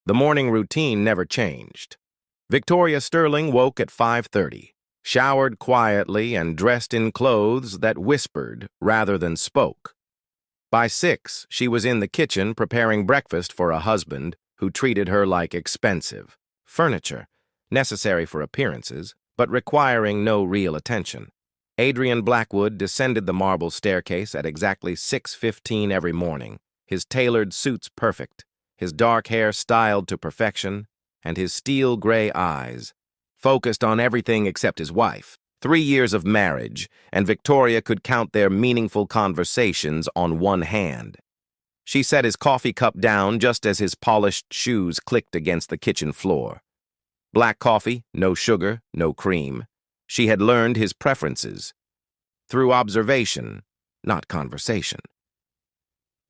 The morning routine never changed. Victoria Sterling woke at 5:30, showered quietly and dressed in clothes that whispered rather than spoke. By 6, she was in the kitchen preparing breakfast for a husband who treated her like expensive furniture, necessary for appearances, but requiring no real attention. Adrian Blackwood descended the marble staircase at exactly 6:15 every morning, his tailored suits perfect, his dark hair styled to perfection, and his steel-gray eyes focused on everything except his wife. 3 years of marriage, and Victoria could count their meaningful conversations on one hand. She set his coffee cup down just as his polished shoes clicked against the kitchen floor. Black coffee, no sugar, no cream. She had learned his preferences through observation, not conversation.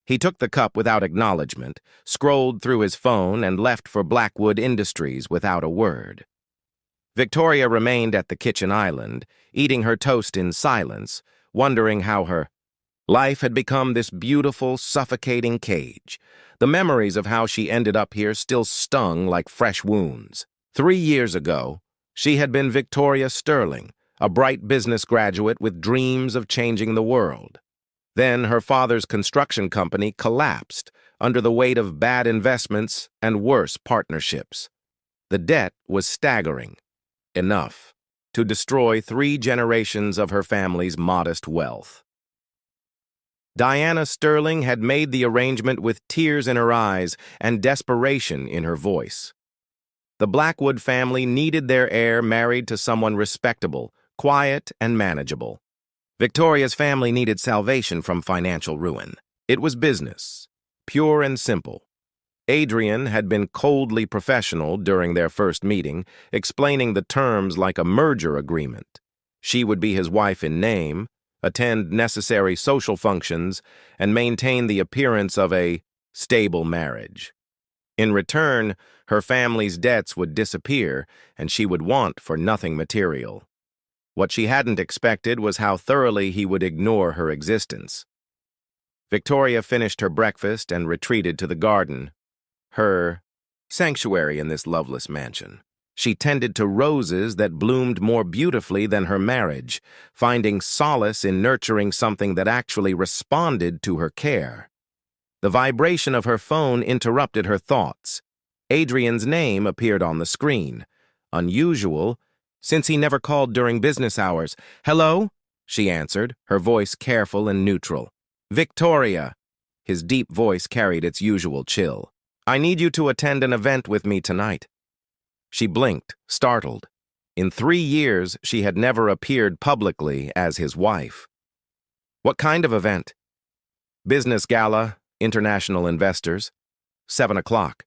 He took the cup without acknowledgement, scrolled through his phone, and left for Blackwood Industries without a word. Victoria remained at the kitchen island, eating her toast in silence, wondering how her life had become this beautiful, suffocating cage. The memories of how she ended up here still stung like fresh wounds. 3 years ago, she had been Victoria Sterling, a bright business graduate with dreams of changing the world. Then her father's construction company collapsed under the weight of bad investments and worse partnerships. The debt was staggering, enough to destroy 3 generations of her family's modest wealth. Diana Sterling had made the arrangement with tears in her eyes and desperation in her voice. The Blackwood family needed their heir married to someone respectable, quiet, and manageable. Victoria's family needed salvation from financial ruin. It was business, pure and simple. Adrian had been coldly professional during their first meeting, explaining the terms like a merger agreement. She would be his wife in name, attend necessary social functions, and maintain the appearance of a stable marriage. In return, her family's debts would disappear, and she would want for nothing material. What she hadn't expected was how thoroughly he would ignore her existence. Victoria finished her breakfast and retreated to the garden, her sanctuary in this loveless mansion. She tended to roses that bloomed more beautifully than her marriage, finding solace in nurturing something that actually responded to her care. The vibration of her phone interrupted her thoughts. Adrian's name appeared on the screen. Unusual, since he never called during business hours. "Hello?" she answered, her voice careful and neutral. "Victoria." His deep voice carried its usual chill. "I need you to attend an event with me tonight." She blinked, startled. In 3 years, she had never appeared publicly as his wife. "What kind of event?" "Business gala, international investors. 7 o'clock.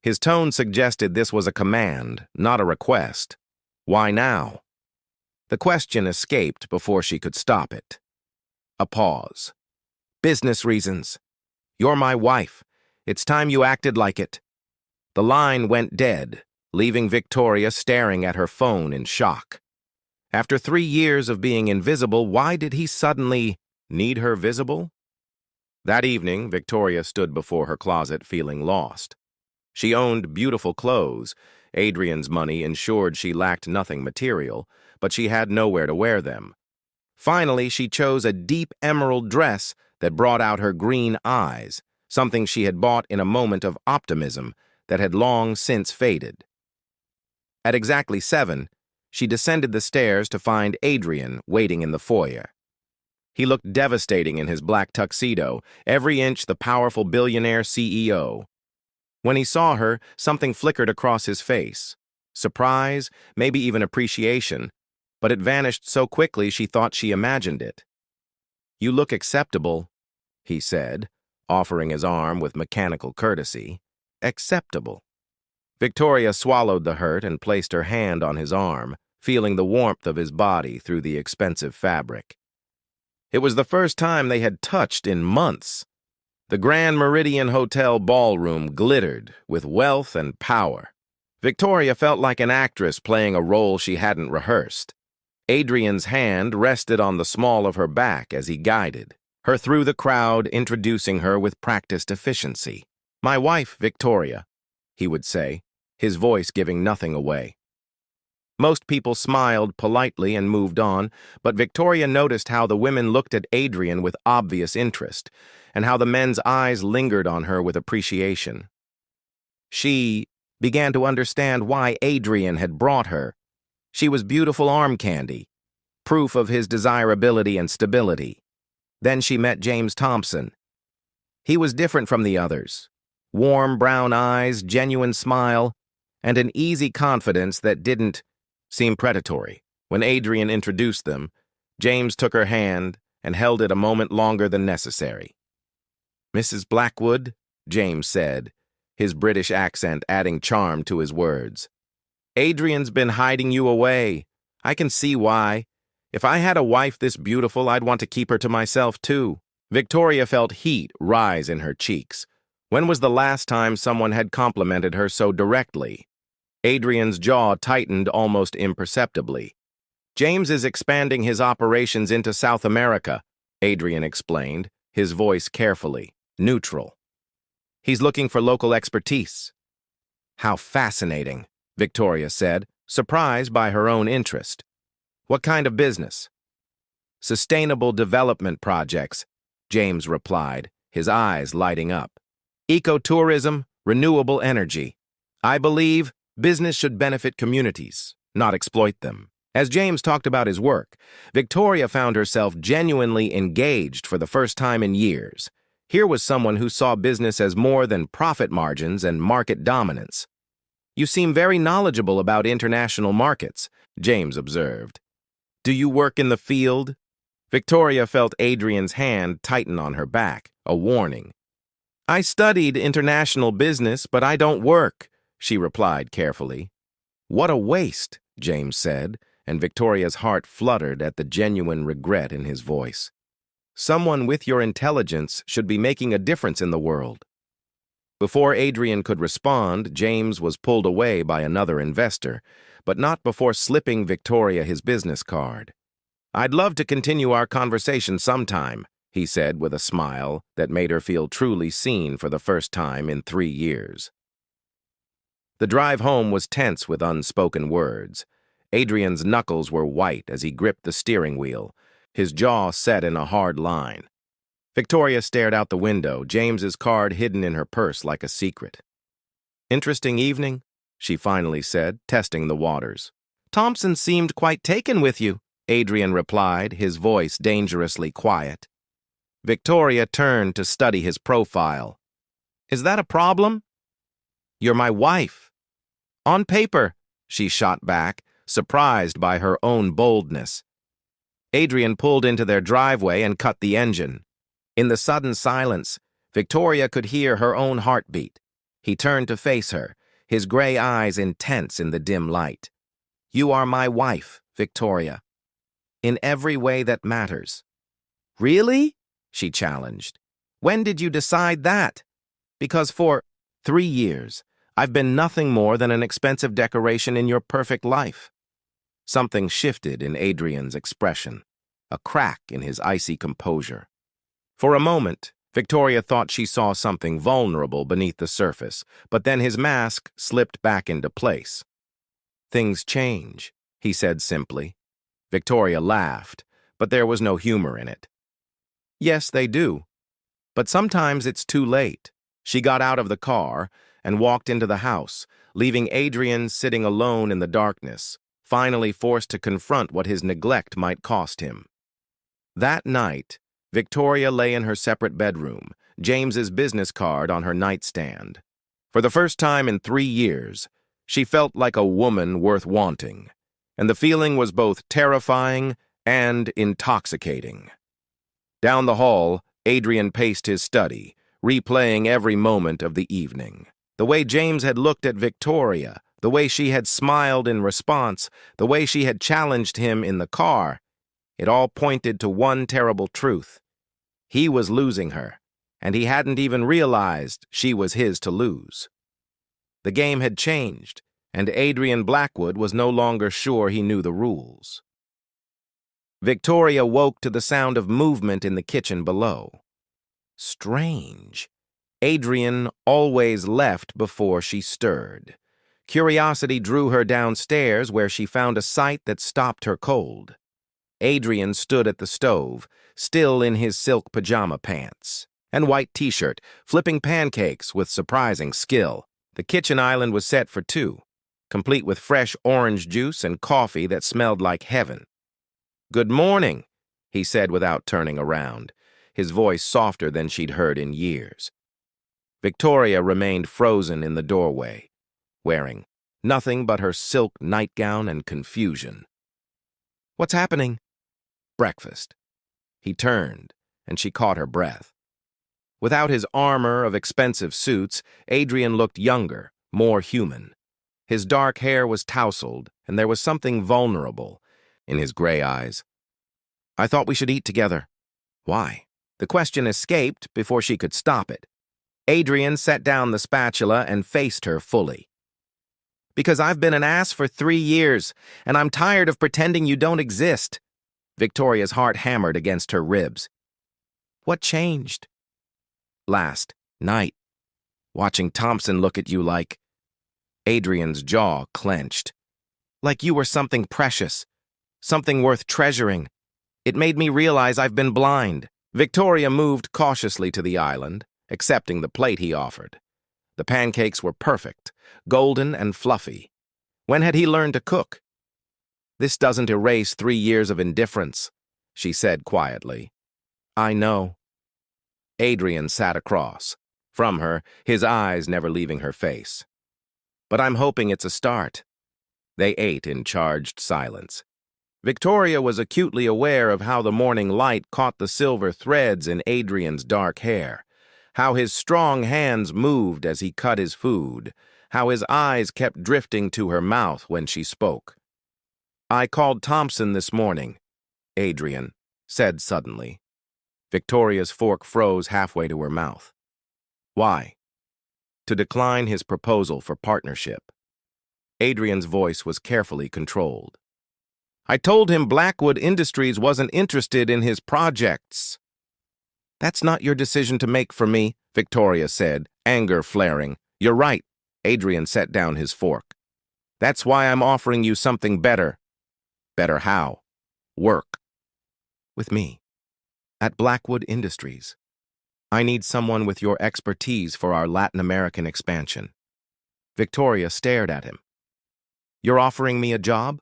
His tone suggested this was a command, not a request. Why now? The question escaped before she could stop it. A pause. "Business reasons. You're my wife. It's time you acted like it." The line went dead, leaving Victoria staring at her phone in shock. After 3 years of being invisible, why did he suddenly need her visible? That evening, Victoria stood before her closet feeling lost. She owned beautiful clothes. Adrian's money ensured she lacked nothing material, but she had nowhere to wear them. Finally, she chose a deep emerald dress that brought out her green eyes, something she had bought in a moment of optimism that had long since faded. At exactly 7, she descended the stairs to find Adrian waiting in the foyer. He looked devastating in his black tuxedo, every inch the powerful billionaire CEO. When he saw her, something flickered across his face. Surprise, maybe even appreciation, but it vanished so quickly she thought she imagined it. "You look acceptable," he said, offering his arm with mechanical courtesy. Acceptable. Victoria swallowed the hurt and placed her hand on his arm, feeling the warmth of his body through the expensive fabric. It was the first time they had touched in months. The Grand Meridian Hotel ballroom glittered with wealth and power. Victoria felt like an actress playing a role she hadn't rehearsed. Adrian's hand rested on the small of her back as he guided her through the crowd, introducing her with practiced efficiency. "My wife, Victoria." he would say, his voice giving nothing away. Most people smiled politely and moved on, but Victoria noticed how the women looked at Adrian with obvious interest, and how the men's eyes lingered on her with appreciation. She began to understand why Adrian had brought her. She was beautiful arm candy, proof of his desirability and stability. Then she met James Thompson. He was different from the others. Warm brown eyes, genuine smile, and an easy confidence that didn't seem predatory. When Adrian introduced them, James took her hand and held it a moment longer than necessary. "Mrs. Blackwood," James said, his British accent adding charm to his words. "Adrian's been hiding you away. I can see why. If I had a wife this beautiful, I'd want to keep her to myself, too." Victoria felt heat rise in her cheeks. When was the last time someone had complimented her so directly? Adrian's jaw tightened almost imperceptibly. "James is expanding his operations into South America," Adrian explained, his voice carefully, neutral. "He's looking for local expertise." "How fascinating," Victoria said, surprised by her own interest. "What kind of business?" "Sustainable development projects," James replied, his eyes lighting up. "Ecotourism, renewable energy. I believe business should benefit communities, not exploit them." As James talked about his work, Victoria found herself genuinely engaged for the first time in years. Here was someone who saw business as more than profit margins and market dominance. "You seem very knowledgeable about international markets," James observed. "Do you work in the field?" Victoria felt Adrian's hand tighten on her back, a warning. "I studied international business, but I don't work," she replied carefully. "What a waste," James said, and Victoria's heart fluttered at the genuine regret in his voice. "Someone with your intelligence should be making a difference in the world." Before Adrian could respond, James was pulled away by another investor, but not before slipping Victoria his business card. "I'd love to continue our conversation sometime," he said with a smile that made her feel truly seen for the first time in 3 years. The drive home was tense with unspoken words. Adrian's knuckles were white as he gripped the steering wheel, his jaw set in a hard line. Victoria stared out the window, James's card hidden in her purse like a secret. "Interesting evening," she finally said, testing the waters. "Thompson seemed quite taken with you," Adrian replied, his voice dangerously quiet. Victoria turned to study his profile. "Is that a problem?" "You're my wife." "On paper," she shot back, surprised by her own boldness. Adrian pulled into their driveway and cut the engine. In the sudden silence, Victoria could hear her own heartbeat. He turned to face her, his gray eyes intense in the dim light. "You are my wife, Victoria. In every way that matters." "Really?" she challenged. "When did you decide that?" "Because for 3 years, I've been nothing more than an expensive decoration in your perfect life." Something shifted in Adrian's expression, a crack in his icy composure. For a moment, Victoria thought she saw something vulnerable beneath the surface, but then his mask slipped back into place. "Things change," he said simply. Victoria laughed, but there was no humor in it. "Yes, they do. But sometimes it's too late." She got out of the car and walked into the house, leaving Adrian sitting alone in the darkness, finally forced to confront what his neglect might cost him. That night, Victoria lay in her separate bedroom, James's business card on her nightstand. For the first time in 3 years, she felt like a woman worth wanting, and the feeling was both terrifying and intoxicating. Down the hall, Adrian paced his study, replaying every moment of the evening. The way James had looked at Victoria, the way she had smiled in response, the way she had challenged him in the car, it all pointed to one terrible truth. He was losing her, and he hadn't even realized she was his to lose. The game had changed, and Adrian Blackwood was no longer sure he knew the rules. Victoria woke to the sound of movement in the kitchen below. Strange. Adrian always left before she stirred. Curiosity drew her downstairs where she found a sight that stopped her cold. Adrian stood at the stove, still in his silk pajama pants and white t-shirt, flipping pancakes with surprising skill. The kitchen island was set for two, complete with fresh orange juice and coffee that smelled like heaven. "Good morning," he said without turning around, his voice softer than she'd heard in years. Victoria remained frozen in the doorway, wearing nothing but her silk nightgown and confusion. "What's happening?" "Breakfast." He turned, and she caught her breath. Without his armor of expensive suits, Adrian looked younger, more human. His dark hair was tousled, and there was something vulnerable in his gray eyes. "I thought we should eat together." "Why?" The question escaped before she could stop it. Adrian set down the spatula and faced her fully. "Because I've been an ass for 3 years, and I'm tired of pretending you don't exist." Victoria's heart hammered against her ribs. "What changed?" "Last night, watching Thompson look at you like..." Adrian's jaw clenched. "Like you were something precious, something worth treasuring. It made me realize I've been blind." Victoria moved cautiously to the island, accepting the plate he offered. The pancakes were perfect, golden and fluffy. When had he learned to cook? "This doesn't erase 3 years of indifference," she said quietly. "I know." Adrian sat across from her, his eyes never leaving her face. "But I'm hoping it's a start." They ate in charged silence. Victoria was acutely aware of how the morning light caught the silver threads in Adrian's dark hair, how his strong hands moved as he cut his food, how his eyes kept drifting to her mouth when she spoke. "I called Thompson this morning," Adrian said suddenly. Victoria's fork froze halfway to her mouth. "Why?" "To decline his proposal for partnership." Adrian's voice was carefully controlled. "I told him Blackwood Industries wasn't interested in his projects." "That's not your decision to make for me," Victoria said, anger flaring. "You're right." Adrian set down his fork. "That's why I'm offering you something better." "Better how?" "Work. With me. At Blackwood Industries. I need someone with your expertise for our Latin American expansion." Victoria stared at him. "You're offering me a job?"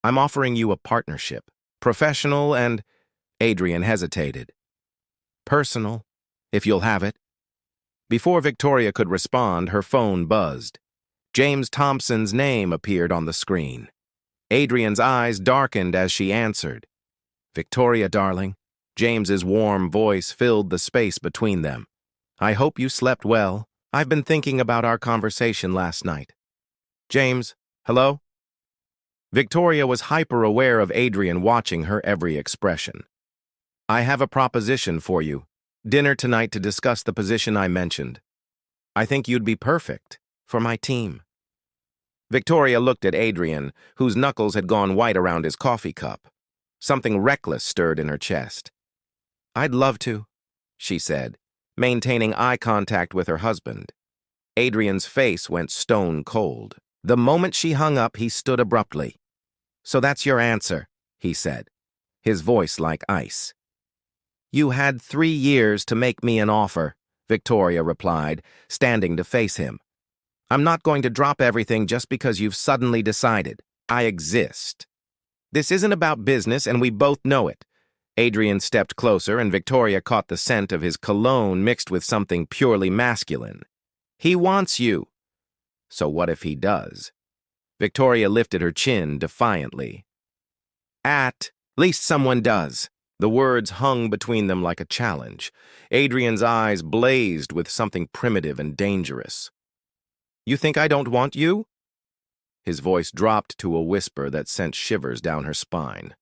"I'm offering you a partnership. Professional and..." Adrian hesitated. "Personal, if you'll have it." Before Victoria could respond, her phone buzzed. James Thompson's name appeared on the screen. Adrian's eyes darkened as she answered. "Victoria, darling." James's warm voice filled the space between them. "I hope you slept well. I've been thinking about our conversation last night." "James, hello?" Victoria was hyper-aware of Adrian watching her every expression. "I have a proposition for you. Dinner tonight to discuss the position I mentioned. I think you'd be perfect for my team." Victoria looked at Adrian, whose knuckles had gone white around his coffee cup. Something reckless stirred in her chest. "I'd love to," she said, maintaining eye contact with her husband. Adrian's face went stone cold. The moment she hung up, he stood abruptly. "So that's your answer," he said, his voice like ice. "You had 3 years to make me an offer," Victoria replied, standing to face him. "I'm not going to drop everything just because you've suddenly decided. I exist. This isn't about business, and we both know it." Adrian stepped closer, and Victoria caught the scent of his cologne mixed with something purely masculine. "He wants you." "So what if he does?" Victoria lifted her chin defiantly. "At least someone does." The words hung between them like a challenge. Adrian's eyes blazed with something primitive and dangerous. "You think I don't want you?" His voice dropped to a whisper that sent shivers down her spine.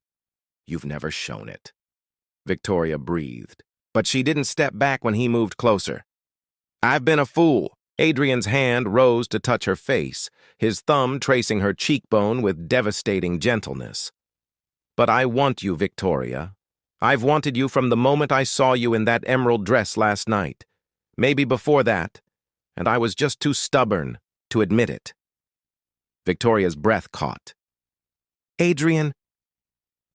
"You've never shown it." Victoria breathed, but she didn't step back when he moved closer. "I've been a fool." Adrian's hand rose to touch her face, his thumb tracing her cheekbone with devastating gentleness. "But I want you, Victoria. I've wanted you from the moment I saw you in that emerald dress last night. Maybe before that, and I was just too stubborn to admit it. Victoria's breath caught. Adrian,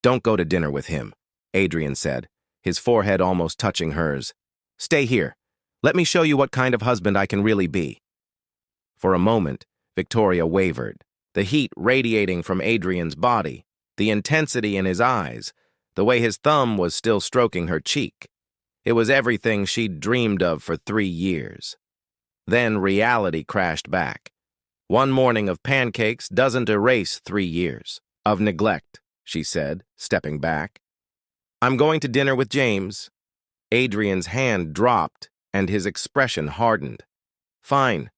don't go to dinner with him, Adrian said, his forehead almost touching hers. Stay here. Let me show you what kind of husband I can really be. For a moment, Victoria wavered, the heat radiating from Adrian's body, the intensity in his eyes, the way his thumb was still stroking her cheek. It was everything she'd dreamed of for 3 years. Then reality crashed back. One morning of pancakes doesn't erase 3 years of neglect, she said, stepping back. I'm going to dinner with James. Adrian's hand dropped and his expression hardened. Fine.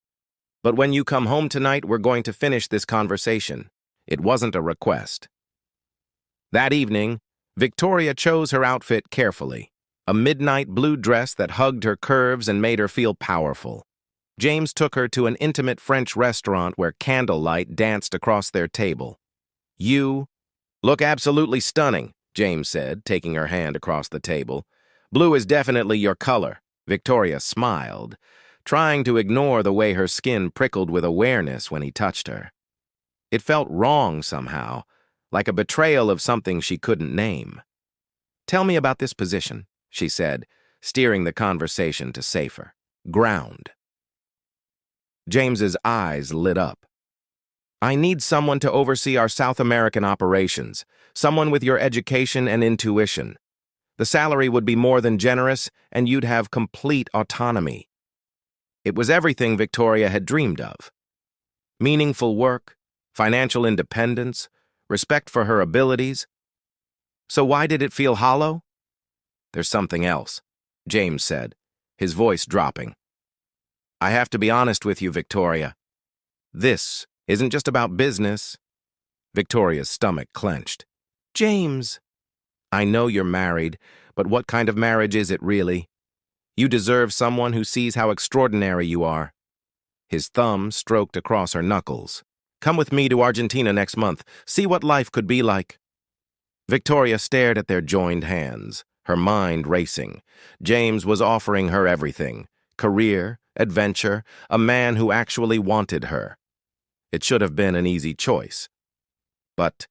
But when you come home tonight, we're going to finish this conversation. It wasn't a request. That evening, Victoria chose her outfit carefully, a midnight blue dress that hugged her curves and made her feel powerful. James took her to an intimate French restaurant where candlelight danced across their table. You look absolutely stunning, James said, taking her hand across the table. Blue is definitely your color. Victoria smiled, trying to ignore the way her skin prickled with awareness when he touched her. It felt wrong somehow, like a betrayal of something she couldn't name. Tell me about this position, she said, steering the conversation to safer ground. James's eyes lit up. I need someone to oversee our South American operations, someone with your education and intuition. The salary would be more than generous, and you'd have complete autonomy. It was everything Victoria had dreamed of. Meaningful work, financial independence, respect for her abilities. So why did it feel hollow? There's something else, James said, his voice dropping. I have to be honest with you, Victoria. This isn't just about business. Victoria's stomach clenched. James, I know you're married, but what kind of marriage is it really? You deserve someone who sees how extraordinary you are. His thumb stroked across her knuckles. Come with me to Argentina next month. See what life could be like. Victoria stared at their joined hands, her mind racing. James was offering her everything. Career, adventure, a man who actually wanted her. It should have been an easy choice. But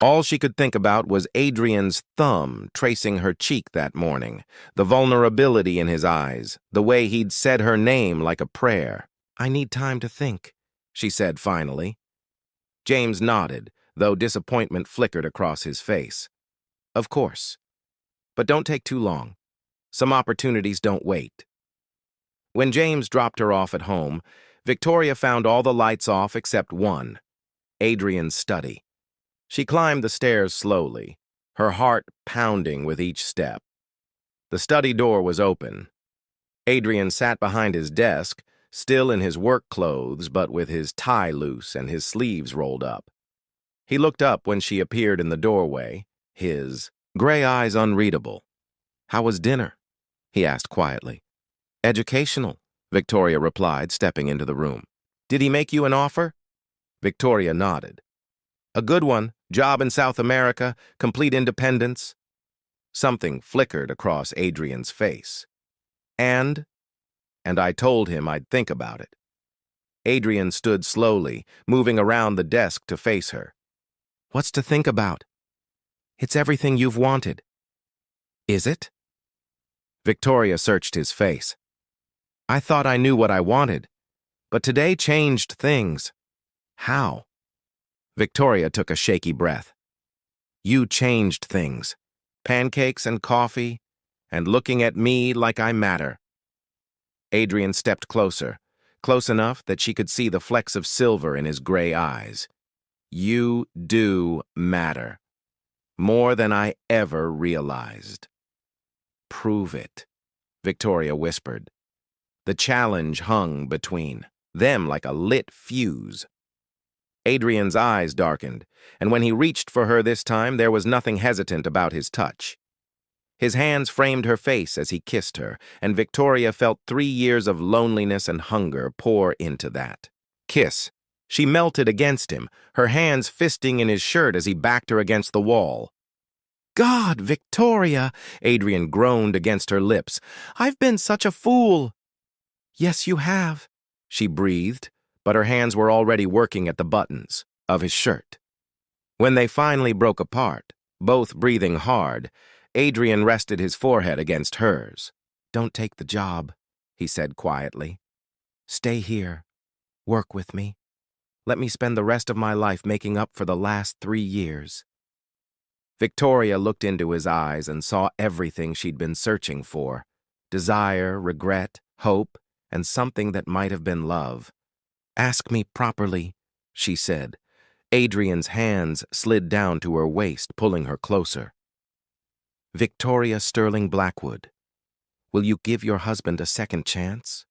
all she could think about was Adrian's thumb tracing her cheek that morning, the vulnerability in his eyes, the way he'd said her name like a prayer. I need time to think, she said finally. James nodded, though disappointment flickered across his face. Of course. But don't take too long. Some opportunities don't wait. When James dropped her off at home, Victoria found all the lights off except one, Adrian's study. She climbed the stairs slowly, her heart pounding with each step. The study door was open. Adrian sat behind his desk, still in his work clothes but with his tie loose and his sleeves rolled up. He looked up when she appeared in the doorway, his gray eyes unreadable. How was dinner? He asked quietly. Educational, Victoria replied, stepping into the room. Did he make you an offer? Victoria nodded. A good one, job in South America, complete independence. Something flickered across Adrian's face. And I told him I'd think about it. Adrian stood slowly, moving around the desk to face her. What's to think about? It's everything you've wanted. Is it? Victoria searched his face. I thought I knew what I wanted, but today changed things. How? Victoria took a shaky breath. You changed things. Pancakes and coffee, and looking at me like I matter. Adrian stepped closer, close enough that she could see the flecks of silver in his gray eyes. You do matter. More than I ever realized. Prove it, Victoria whispered. The challenge hung between them like a lit fuse. Adrian's eyes darkened, and when he reached for her this time, there was nothing hesitant about his touch. His hands framed her face as he kissed her, and Victoria felt 3 years of loneliness and hunger pour into that kiss. She melted against him, her hands fisting in his shirt as he backed her against the wall. God, Victoria, Adrian groaned against her lips. I've been such a fool. Yes, you have, she breathed, but her hands were already working at the buttons of his shirt. When they finally broke apart, both breathing hard, Adrian rested his forehead against hers. Don't take the job, he said quietly. Stay here. Work with me. Let me spend the rest of my life making up for the last 3 years. Victoria looked into his eyes and saw everything she'd been searching for. Desire, regret, hope, and something that might have been love. Ask me properly, she said. Adrian's hands slid down to her waist, pulling her closer. Victoria Sterling Blackwood, will you give your husband a second chance?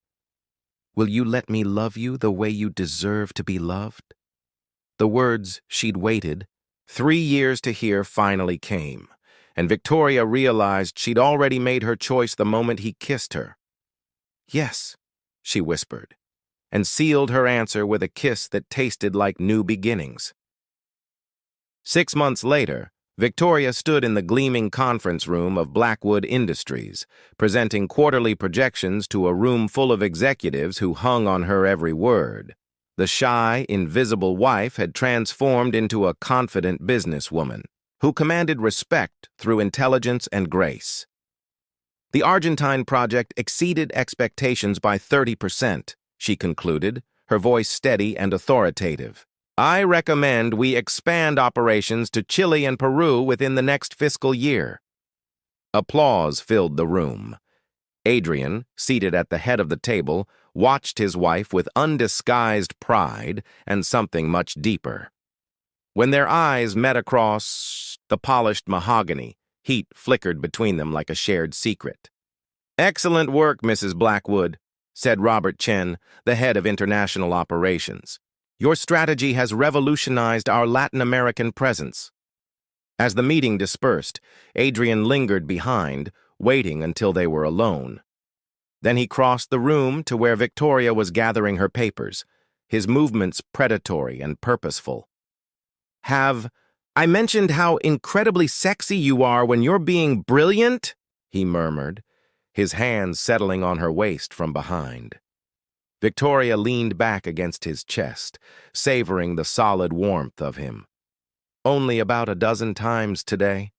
Will you let me love you the way you deserve to be loved? The words she'd waited 3 years to hear finally came, and Victoria realized she'd already made her choice the moment he kissed her. Yes, she whispered, and sealed her answer with a kiss that tasted like new beginnings. 6 months later, Victoria stood in the gleaming conference room of Blackwood Industries, presenting quarterly projections to a room full of executives who hung on her every word. The shy, invisible wife had transformed into a confident businesswoman who commanded respect through intelligence and grace. The Argentine project exceeded expectations by 30%, she concluded, her voice steady and authoritative. I recommend we expand operations to Chile and Peru within the next fiscal year. Applause filled the room. Adrian, seated at the head of the table, watched his wife with undisguised pride and something much deeper. When their eyes met across the polished mahogany, heat flickered between them like a shared secret. Excellent work, Mrs. Blackwood, said Robert Chen, the head of international operations. Your strategy has revolutionized our Latin American presence. As the meeting dispersed, Adrian lingered behind, waiting until they were alone. Then he crossed the room to where Victoria was gathering her papers, his movements predatory and purposeful. I mentioned how incredibly sexy you are when you're being brilliant? He murmured, his hands settling on her waist from behind. Victoria leaned back against his chest, savoring the solid warmth of him. Only about a dozen times today?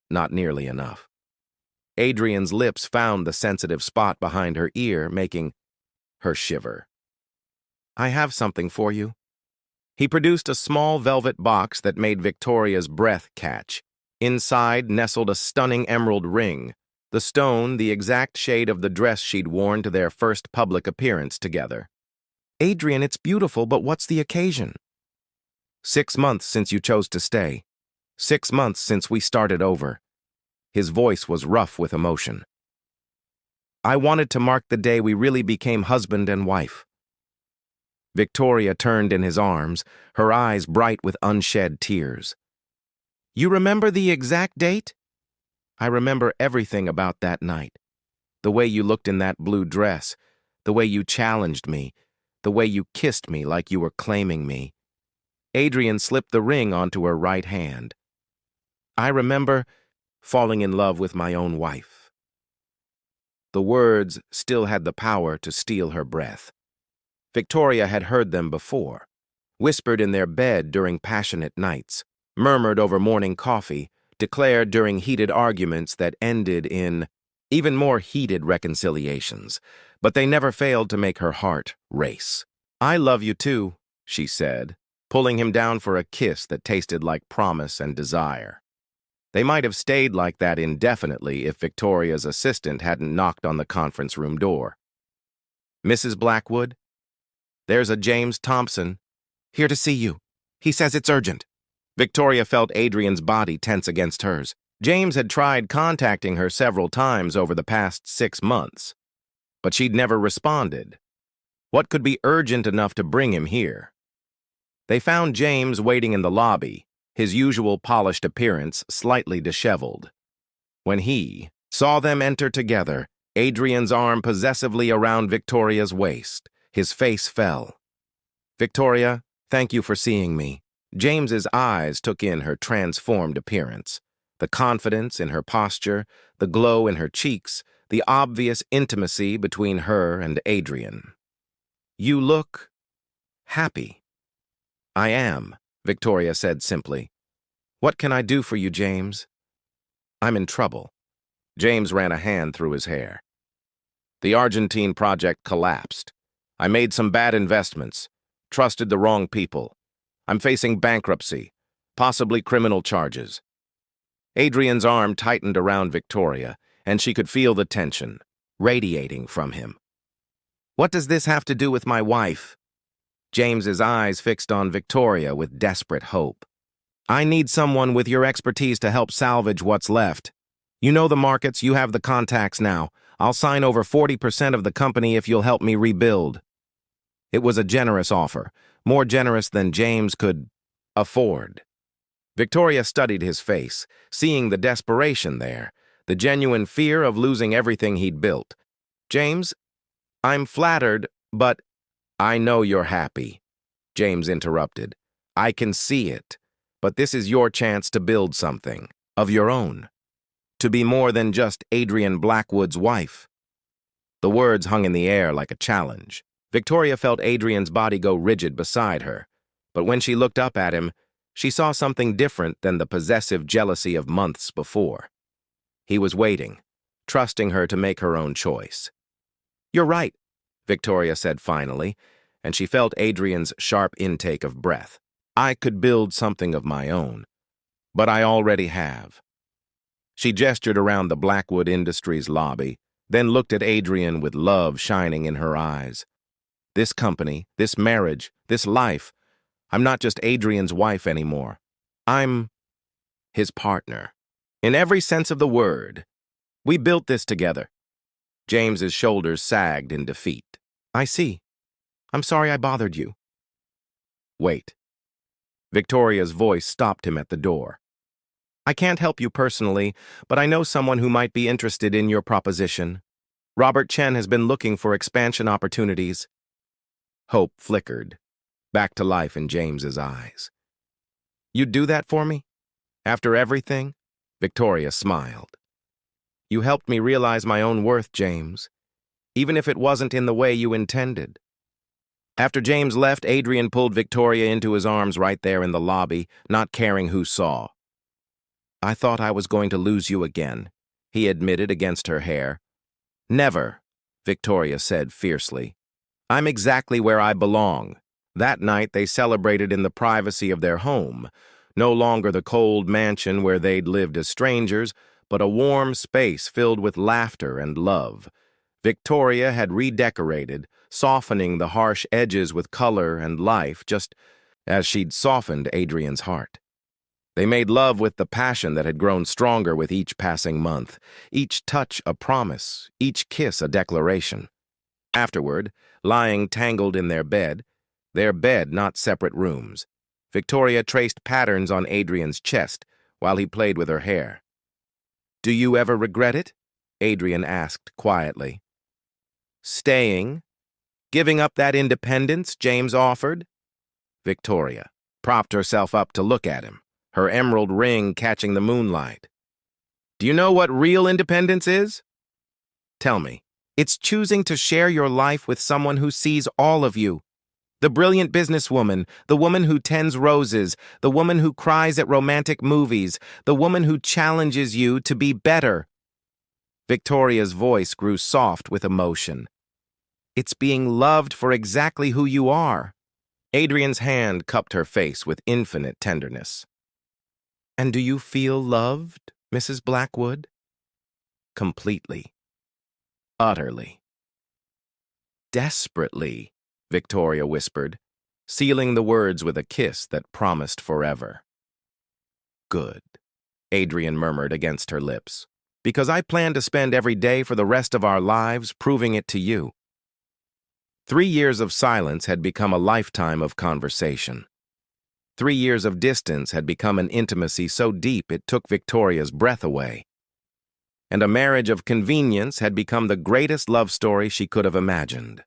Not nearly enough. Adrian's lips found the sensitive spot behind her ear, making her shiver. I have something for you. He produced a small velvet box that made Victoria's breath catch. Inside nestled a stunning emerald ring, the stone the exact shade of the dress she'd worn to their first public appearance together. Adrian, it's beautiful, but what's the occasion? 6 months since you chose to stay. 6 months since we started over. His voice was rough with emotion. I wanted to mark the day we really became husband and wife. Victoria turned in his arms, her eyes bright with unshed tears. You remember the exact date? I remember everything about that night. The way you looked in that blue dress, the way you challenged me, the way you kissed me like you were claiming me. Adrian slipped the ring onto her right hand. I remember falling in love with my own wife. The words still had the power to steal her breath. Victoria had heard them before, whispered in their bed during passionate nights, murmured over morning coffee, declared during heated arguments that ended in even more heated reconciliations, but they never failed to make her heart race. I love you too, she said, pulling him down for a kiss that tasted like promise and desire. They might have stayed like that indefinitely if Victoria's assistant hadn't knocked on the conference room door. Mrs. Blackwood? There's a James Thompson. Here to see you. He says it's urgent. Victoria felt Adrian's body tense against hers. James had tried contacting her several times over the past 6 months, but she'd never responded. What could be urgent enough to bring him here? They found James waiting in the lobby, his usual polished appearance slightly disheveled. When he saw them enter together, Adrian's arm possessively around Victoria's waist, his face fell. Victoria, thank you for seeing me. James's eyes took in her transformed appearance, the confidence in her posture, the glow in her cheeks, the obvious intimacy between her and Adrian. "You look happy." "I am," Victoria said simply. "What can I do for you, James?" "I'm in trouble." James ran a hand through his hair. "The Argentine project collapsed. I made some bad investments, trusted the wrong people. I'm facing bankruptcy, possibly criminal charges." Adrian's arm tightened around Victoria, and she could feel the tension radiating from him. "What does this have to do with my wife?" James's eyes fixed on Victoria with desperate hope. "I need someone with your expertise to help salvage what's left. You know the markets, you have the contacts now. I'll sign over 40% of the company if you'll help me rebuild." It was a generous offer, more generous than James could afford. Victoria studied his face, seeing the desperation there, the genuine fear of losing everything he'd built. "James, I'm flattered, but—" "I know you're happy," James interrupted. "I can see it. But this is your chance to build something of your own. To be more than just Adrian Blackwood's wife." The words hung in the air like a challenge. Victoria felt Adrian's body go rigid beside her, but when she looked up at him, she saw something different than the possessive jealousy of months before. He was waiting, trusting her to make her own choice. "You're right," Victoria said finally, and she felt Adrian's sharp intake of breath. "I could build something of my own, but I already have." She gestured around the Blackwood Industries lobby, then looked at Adrian with love shining in her eyes. "This company, this marriage, this life, I'm not just Adrian's wife anymore. I'm his partner. In every sense of the word. We built this together." James's shoulders sagged in defeat. "I see. I'm sorry I bothered you." "Wait." Victoria's voice stopped him at the door. "I can't help you personally, but I know someone who might be interested in your proposition. Robert Chen has been looking for expansion opportunities." Hope flickered, back to life in James's eyes. "You'd do that for me? After everything?" Victoria smiled. "You helped me realize my own worth, James, even if it wasn't in the way you intended." After James left, Adrian pulled Victoria into his arms right there in the lobby, not caring who saw. "I thought I was going to lose you again," he admitted against her hair. "Never," Victoria said fiercely. "I'm exactly where I belong." That night, they celebrated in the privacy of their home, no longer the cold mansion where they'd lived as strangers, but a warm space filled with laughter and love. Victoria had redecorated, softening the harsh edges with color and life, just as she'd softened Adrian's heart. They made love with the passion that had grown stronger with each passing month, each touch a promise, each kiss a declaration. Afterward, lying tangled in their bed, not separate rooms, Victoria traced patterns on Adrian's chest while he played with her hair. "Do you ever regret it?" Adrian asked quietly. "Staying? Giving up that independence James offered?" Victoria propped herself up to look at him, her emerald ring catching the moonlight. "Do you know what real independence is?" "Tell me." "It's choosing to share your life with someone who sees all of you. The brilliant businesswoman, the woman who tends roses, the woman who cries at romantic movies, the woman who challenges you to be better." Victoria's voice grew soft with emotion. "It's being loved for exactly who you are." Adrian's hand cupped her face with infinite tenderness. "And do you feel loved, Mrs. Blackwood?" "Completely. Utterly. Desperately," Victoria whispered, sealing the words with a kiss that promised forever. "Good," Adrian murmured against her lips, "because I plan to spend every day for the rest of our lives proving it to you." 3 years of silence had become a lifetime of conversation. 3 years of distance had become an intimacy so deep it took Victoria's breath away. And a marriage of convenience had become the greatest love story she could have imagined.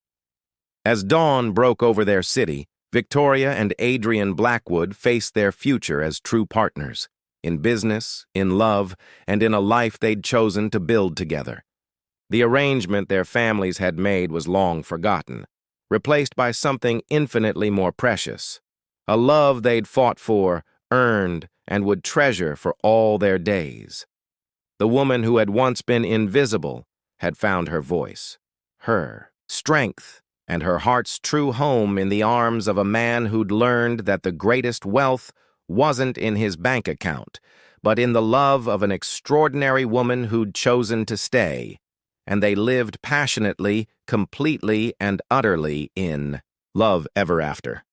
As dawn broke over their city, Victoria and Adrian Blackwood faced their future as true partners, in business, in love, and in a life they'd chosen to build together. The arrangement their families had made was long forgotten, replaced by something infinitely more precious, a love they'd fought for, earned, and would treasure for all their days. The woman who had once been invisible had found her voice, her strength, and her heart's true home in the arms of a man who'd learned that the greatest wealth wasn't in his bank account, but in the love of an extraordinary woman who'd chosen to stay, and they lived passionately, completely, and utterly in love ever after.